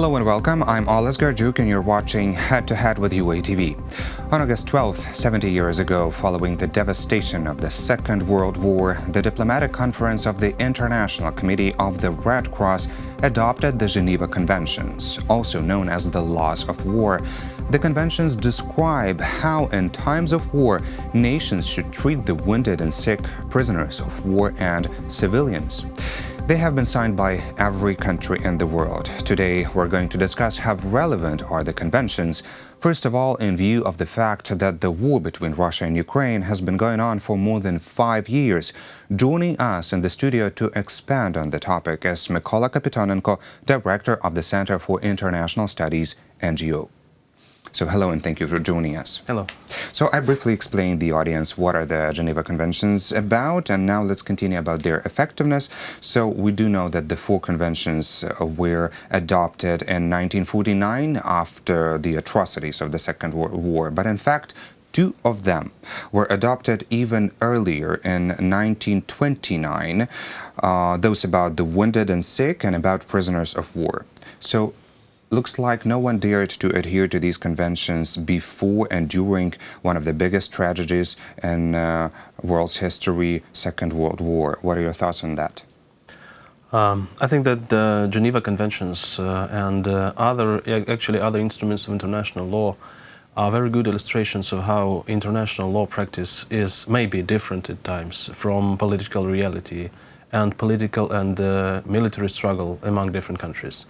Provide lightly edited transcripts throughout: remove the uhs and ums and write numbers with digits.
Hello and welcome, I'm Oles Garjuk and you're watching Head to Head with UATV. On August 12th, 70 years ago, following the devastation of the Second World War, the Diplomatic Conference of the International Committee of the Red Cross adopted the Geneva Conventions, also known as the Laws of War. The conventions describe how, in times of war, nations should treat the wounded and sick, prisoners of war, and civilians. They have been signed by every country in the world. Today, we're going to discuss how relevant are the conventions, first of all, in view of the fact that the war between Russia and Ukraine has been going on for more than 5 years. Joining us in the studio to expand on the topic is Mykola Kapitonenko, Director of the Center for International Studies NGO. So hello and thank you for joining us. Hello. So I briefly explained the audience what are the Geneva Conventions about, and now let's continue about their effectiveness. So we do know that the 4 conventions were adopted in 1949 after the atrocities of the Second World War, but in fact 2 of them were adopted even earlier in 1929, those about the wounded and sick and about prisoners of war. So looks like no one dared to adhere to these conventions before and during one of the biggest tragedies in world's history, Second World War. What are your thoughts on that? I think that the Geneva Conventions and other instruments of international law are very good illustrations of how international law practice may be different at times from political reality and political and military struggle among different countries.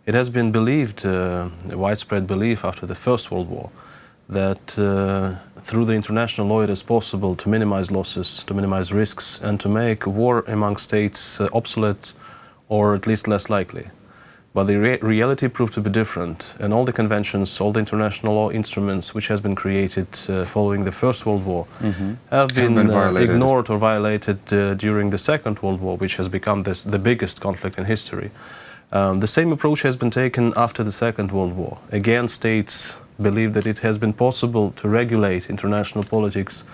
It has been believed, a widespread belief after the First World War, that through the international law it is possible to minimize losses, to minimize risks, and to make war among states obsolete or at least less likely. But the reality proved to be different, and all the conventions, all the international law instruments which has been created following the First World War have been ignored or violated during the Second World War, which has become the biggest conflict in history. The same approach has been taken after the Second World War. Again, states believe that it has been possible to regulate international politics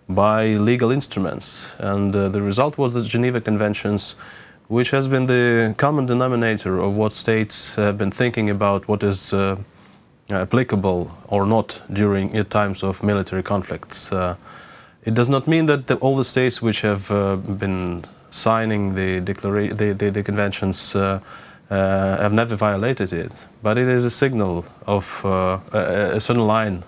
by legal instruments. And the result was the Geneva Conventions, which has been the common denominator of what states have been thinking about what is applicable or not during times of military conflicts. It does not mean that all the states which have been signing the conventions have never violated it, but it is a signal of a certain line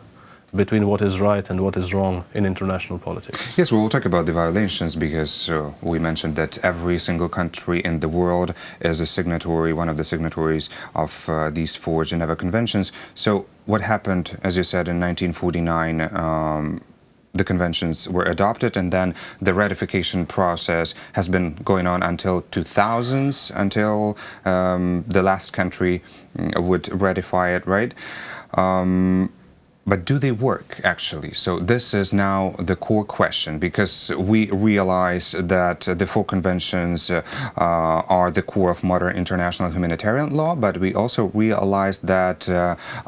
between what is right and what is wrong in international politics. Yes, we'll talk about the violations because we mentioned that every single country in the world is a signatory, one of the signatories of these 4 Geneva Conventions. So what happened, as you said, in 1949, the conventions were adopted, and then the ratification process has been going on until 2000s, until the last country would ratify it, right? But do they work, actually? So this is now the core question, because we realize that the 4 conventions are the core of modern international humanitarian law, but we also realize that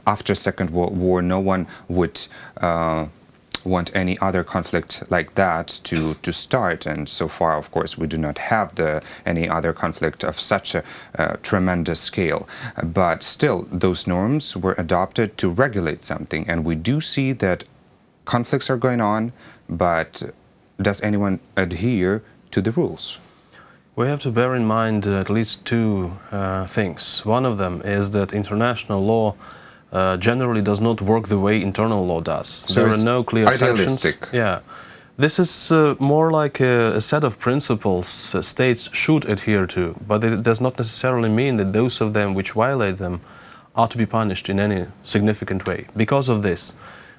after Second World War, no one would want any other conflict like that to start, and so far, of course, we do not have any other conflict of such a tremendous scale. But still, those norms were adopted to regulate something, and we do see that conflicts are going on, but does anyone adhere to the rules? We have to bear in mind at least 2 things. One of them is that international law generally does not work the way internal law does. So there are no clear idealistic. sanctions. Yeah, this is more like a set of principles states should adhere to, but it does not necessarily mean that those of them which violate them are to be punished in any significant way. Because of this,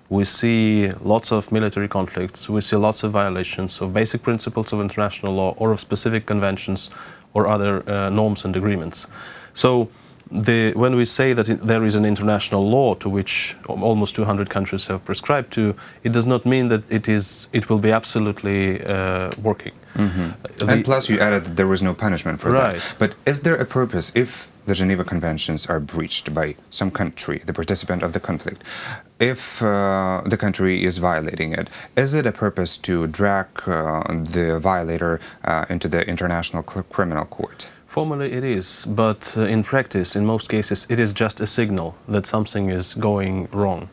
we see lots of military conflicts, we see lots of violations of basic principles of international law or of specific conventions or other norms and agreements. So when we say that there is an international law to which almost 200 countries have prescribed to, it does not mean that it will be absolutely working. And plus you added that there was no punishment for that. But is there a purpose if the Geneva Conventions are breached by some country, the participant of the conflict? If the country is violating it, is it a purpose to drag the violator into the International Criminal Court? Formally it is, but in practice, in most cases, it is just a signal that something is going wrong.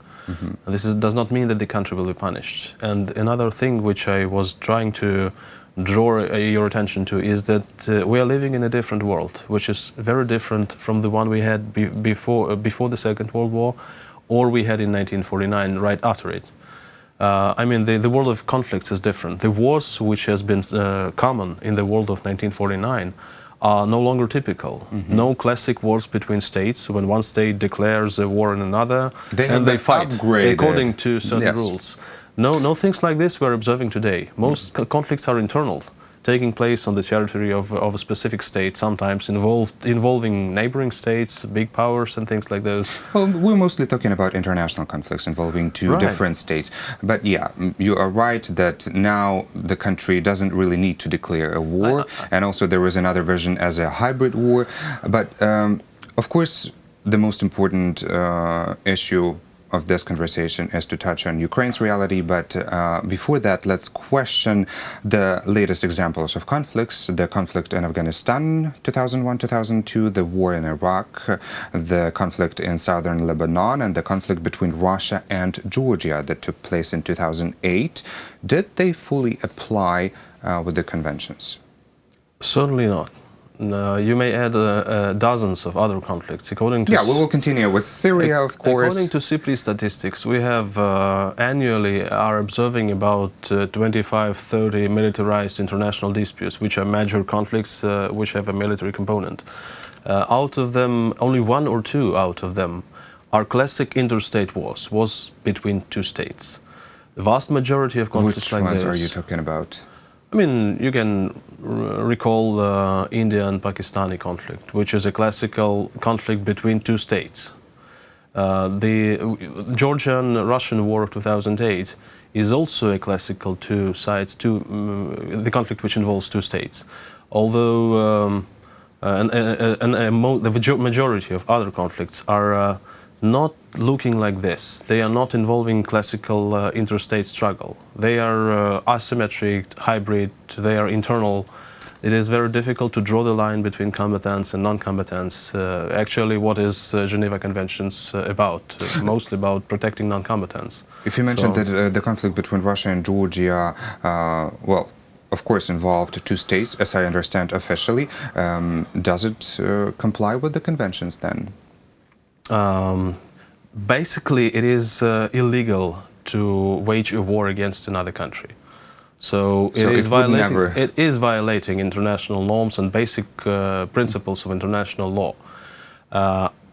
This does not mean that the country will be punished. And another thing which I was trying to draw your attention to is that we are living in a different world, which is very different from the one we had before the Second World War, or we had in 1949, right after it. I mean, the world of conflicts is different. The wars which has been common in the world of 1949 are no longer typical. No classic wars between states when one state declares a war on another and they fight according to certain rules. No things like this we're observing today. Most conflicts are internal, taking place on the territory of a specific state, sometimes involving neighboring states, big powers and things like those. Well, we're mostly talking about international conflicts involving two different states. But yeah, you are right that now the country doesn't really need to declare a war. And also there is another version as a hybrid war. But of course, the most important issue of this conversation is to touch on Ukraine's reality, but before that, let's question the latest examples of conflicts: the conflict in Afghanistan, 2001-2002, the war in Iraq, the conflict in southern Lebanon, and the conflict between Russia and Georgia that took place in 2008. Did they fully apply with the conventions? Certainly not. You may add dozens of other conflicts. According to we will continue with Syria, of course. According to CIPLI statistics, we have annually are observing about 25-30 militarized international disputes, which are major conflicts which have a military component. Out of them, only one or two out of them are classic interstate wars between two states. The vast majority of conflicts like this... Which ones are you talking about? I mean, you can recall the India and Pakistani conflict, which is a classical conflict between two states. The Georgian-Russian War of 2008 is also a classical the conflict which involves two states. Although the majority of other conflicts are not looking like this. They are not involving classical interstate struggle. They are asymmetric, hybrid, they are internal. It is very difficult to draw the line between combatants and non-combatants. Actually, what is Geneva Conventions about? Mostly about protecting non-combatants. If you mentioned that the conflict between Russia and Georgia, well, of course, involved two states, as I understand officially. Does it comply with the conventions then? Basically, it is illegal to wage a war against another country. So it is violating international norms and basic principles of international law.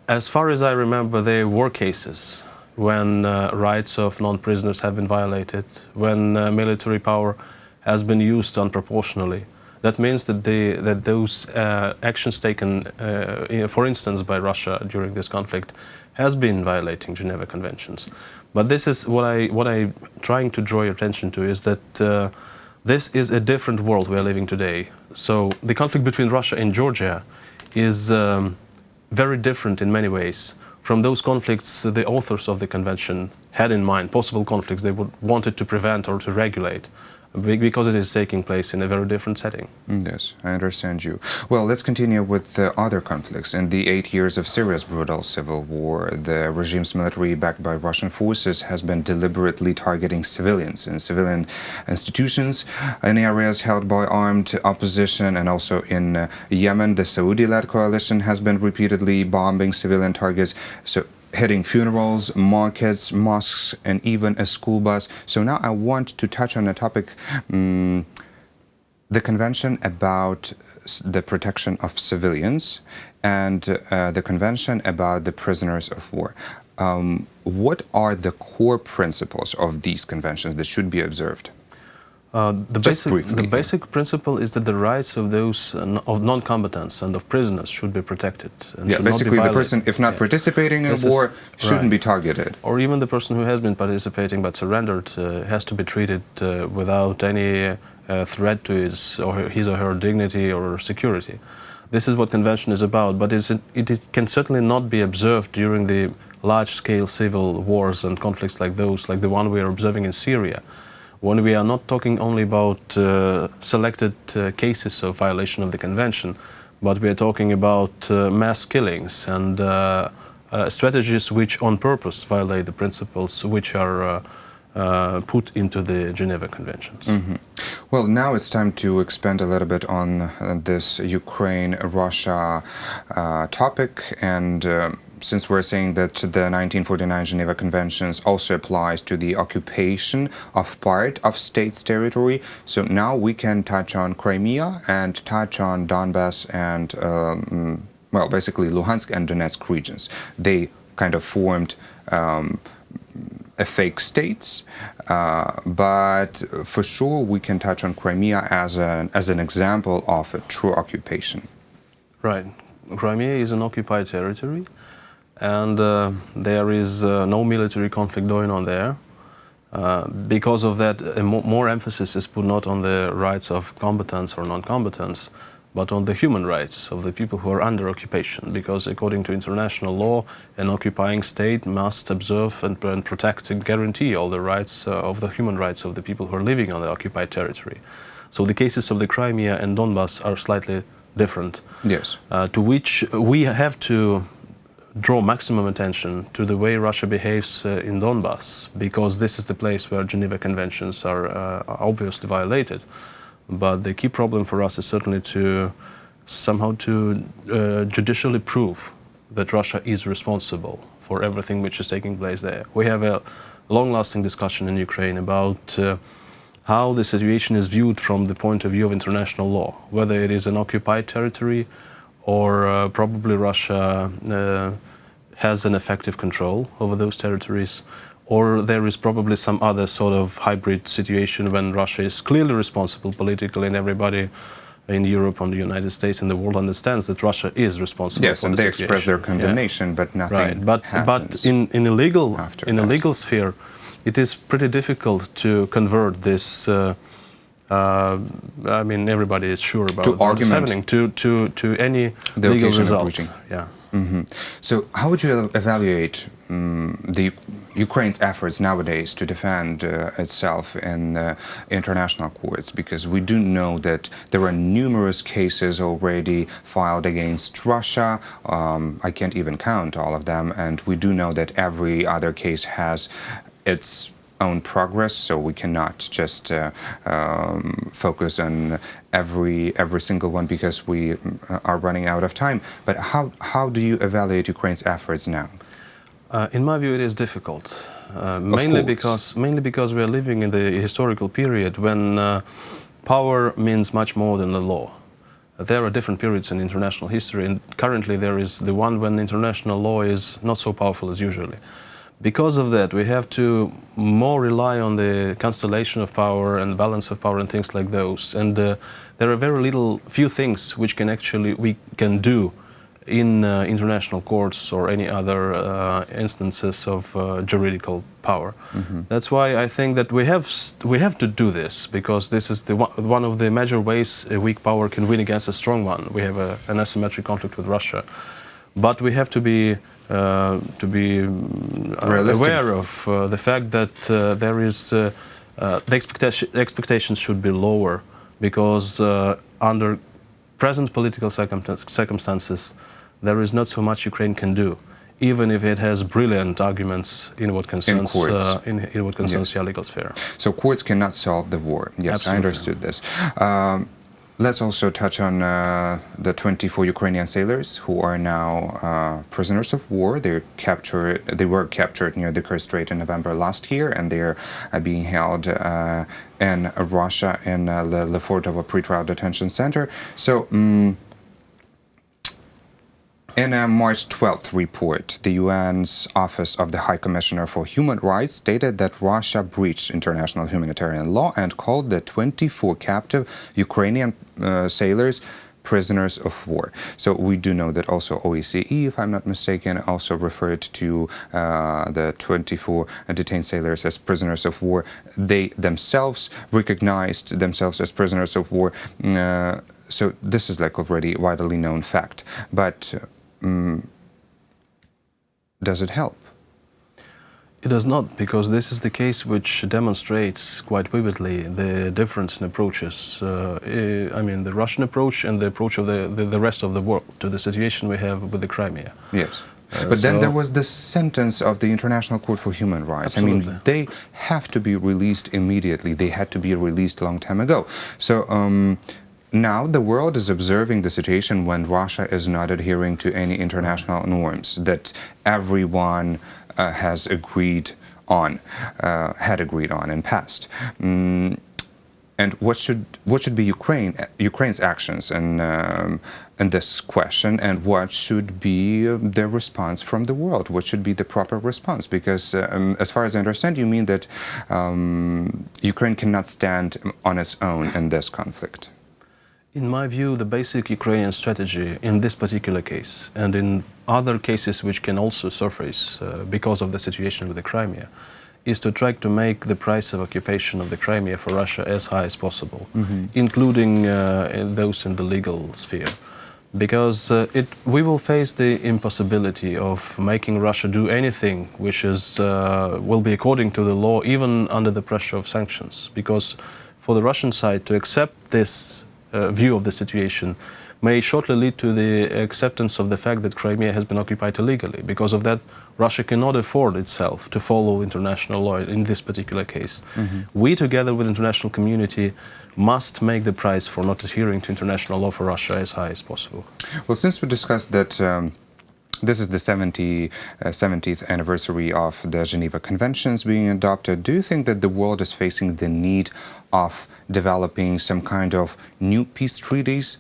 As far as I remember, there were cases when rights of non-prisoners have been violated, when military power has been used unproportionally. That means that those actions taken, for instance, by Russia during this conflict, has been violating Geneva Conventions. But this is what I'm trying to draw your attention to, is that this is a different world we are living today. So the conflict between Russia and Georgia is very different in many ways from those conflicts the authors of the convention had in mind, possible conflicts they wanted to prevent or to regulate, because it is taking place in a very different setting. Yes, I understand you. Well, let's continue with other conflicts. In the 8 years of Syria's brutal civil war, the regime's military, backed by Russian forces, has been deliberately targeting civilians and civilian institutions in areas held by armed opposition, and also in Yemen. The Saudi-led coalition has been repeatedly bombing civilian targets, hitting funerals, markets, mosques, and even a school bus. So now I want to touch on a topic, the Convention about the protection of civilians and the Convention about the prisoners of war. What are the core principles of these conventions that should be observed? The basic principle is that the rights of those of non-combatants and of prisoners should be protected. And basically the person, if not participating in war, shouldn't be targeted. Or even the person who has been participating but surrendered has to be treated without any threat to his or her dignity or security. This is what convention is about, but it can certainly not be observed during the large-scale civil wars and conflicts like those, like the one we are observing in Syria, when we are not talking only about selected cases of violation of the convention, but we are talking about mass killings and strategies which on purpose violate the principles which are put into the Geneva Conventions. Mm-hmm. Well, now it's time to expand a little bit on this Ukraine-Russia topic, and since we're saying that the 1949 Geneva Conventions also applies to the occupation of part of state's territory, so now we can touch on Crimea and touch on Donbass and, well, basically Luhansk and Donetsk regions. They kind of formed fake states, but for sure we can touch on Crimea as an example of a true occupation. Right. Crimea is an occupied territory, and there is no military conflict going on there. Because of that, more emphasis is put not on the rights of combatants or non-combatants, but on the human rights of the people who are under occupation, because according to international law, an occupying state must observe and protect and guarantee all the rights of the human rights of the people who are living on the occupied territory. So the cases of the Crimea and Donbass are slightly different. Yes. To which we have to draw maximum attention to the way Russia behaves in Donbass, because this is the place where Geneva Conventions are obviously violated. But the key problem for us is certainly to somehow judicially prove that Russia is responsible for everything which is taking place there. We have a long-lasting discussion in Ukraine about how the situation is viewed from the point of view of international law, whether it is an occupied territory or probably Russia has an effective control over those territories, or there is probably some other sort of hybrid situation when Russia is clearly responsible politically, and everybody in Europe and the United States and the world understands that Russia is responsible. Yes, for and the they situation. express their condemnation, but nothing happens. But in a legal sphere, it is pretty difficult to convert this. I mean, everybody is sure about what is happening to any legal result. Yeah. Mm-hmm. So, how would you evaluate the Ukraine's efforts nowadays to defend itself in international courts? Because we do know that there are numerous cases already filed against Russia. I can't even count all of them, and we do know that every other case has its own progress, so we cannot just focus on every single one because we are running out of time. But how do you evaluate Ukraine's efforts now? In my view, it is difficult, mainly because we are living in the historical period when power means much more than the law. There are different periods in international history, and currently there is the one when international law is not so powerful as usually. Because of that, we have to more rely on the constellation of power and balance of power and things like those. And there are very few things which we can do in international courts or any other instances of juridical power. Mm-hmm. That's why I think that we have to do this, because this is one of the major ways a weak power can win against a strong one. We have an asymmetric conflict with Russia, but we have to be aware of the fact that there is the expectations should be lower, because under present political circumstances there is not so much Ukraine can do, even if it has brilliant arguments in what concerns the legal sphere. So courts cannot solve the war. Yes, absolutely. I understood this. Let's also touch on the 24 Ukrainian sailors who are now prisoners of war. They were captured near the Kerch Strait in November last year, and they are being held in Russia in the Lefortovo pretrial detention center. So, in a March 12th report, the UN's Office of the High Commissioner for Human Rights stated that Russia breached international humanitarian law and called the 24 captive Ukrainian sailors prisoners of war. So we do know that also OSCE, if I'm not mistaken, also referred to the 24 detained sailors as prisoners of war. They themselves recognized themselves as prisoners of war. So this is like already widely known fact. But does it help? It does not, because this is the case which demonstrates quite vividly the difference in approaches. I mean, the Russian approach and the approach of the rest of the world to the situation we have with the Crimea. Yes. But then there was the sentence of the International Court for Human Rights. Absolutely. I mean, they have to be released immediately. They had to be released a long time ago. So now the world is observing the situation when Russia is not adhering to any international norms that everyone has agreed on, had agreed on in past. And what should be Ukraine's actions in this question, and what should be their response from the world? What should be the proper response? Because as far as I understand, you mean that Ukraine cannot stand on its own in this conflict. In my view, the basic Ukrainian strategy in this particular case, and in other cases which can also surface because of the situation with the Crimea, is to try to make the price of occupation of the Crimea for Russia as high as possible, including those in the legal sphere. Because we will face the impossibility of making Russia do anything which will be according to the law, even under the pressure of sanctions. Because for the Russian side to accept this view of the situation may shortly lead to the acceptance of the fact that Crimea has been occupied illegally. Because of that, Russia cannot afford itself to follow international law in this particular case. We, together with the international community, must make the price for not adhering to international law for Russia as high as possible. Well, since we discussed that this is the 70th anniversary of the Geneva Conventions being adopted, do you think that the world is facing the need of developing some kind of new peace treaties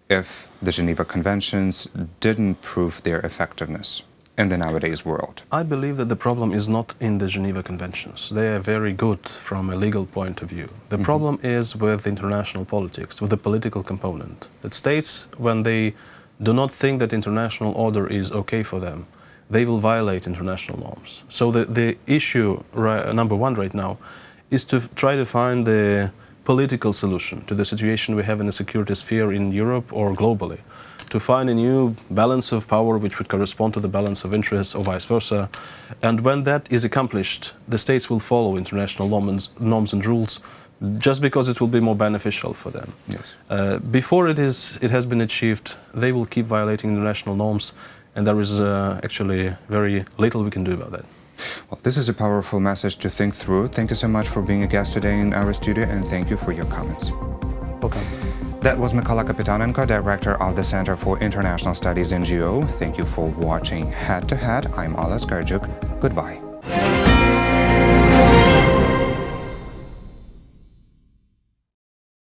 if the Geneva Conventions didn't prove their effectiveness in the nowadays world? I believe that the problem is not in the Geneva Conventions. They are very good from a legal point of view. The problem is with international politics, with the political component. That states, when they do not think that international order is okay for them, they will violate international norms. So the issue, number one right now, is to try to find the political solution to the situation we have in the security sphere in Europe or globally, to find a new balance of power which would correspond to the balance of interests or vice versa. And when that is accomplished, the states will follow international norms and rules just because it will be more beneficial for them. Yes. Before it has been achieved, they will keep violating international norms, and there is actually very little we can do about that. Well, this is a powerful message to think through. Thank you so much for being a guest today in our studio, and thank you for your comments. Welcome. That was Mykola Kapitonenko, Director of the Center for International Studies NGO. Thank you for watching Head to Head. I'm Oles Garjuk. Goodbye.